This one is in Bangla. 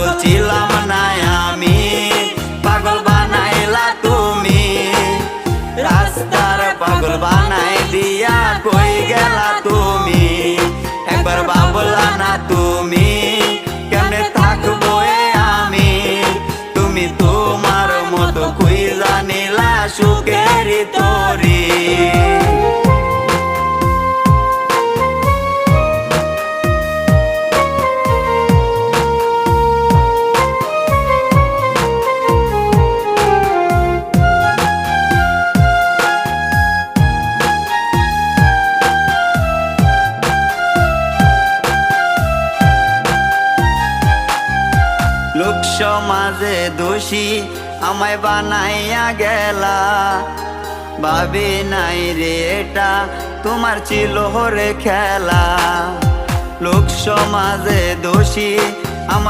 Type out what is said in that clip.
পাগল ছিলাম না আমি, পাগল বানাইলা তুমি। রাস্তার পাগল বানাই দিয়া কই গেলা তুমি, একবার ভাবলা না তুমি কেমনে থাকবো আমি। তুমি তোমার মতো কই জানিলা সুখের তরি। লোক সমাজে দোষী আমায় বানাইয়া গেলা, ভাবি নাই রে এটা তোমার ছিল রে খেলা। লোক সমাজে দোষী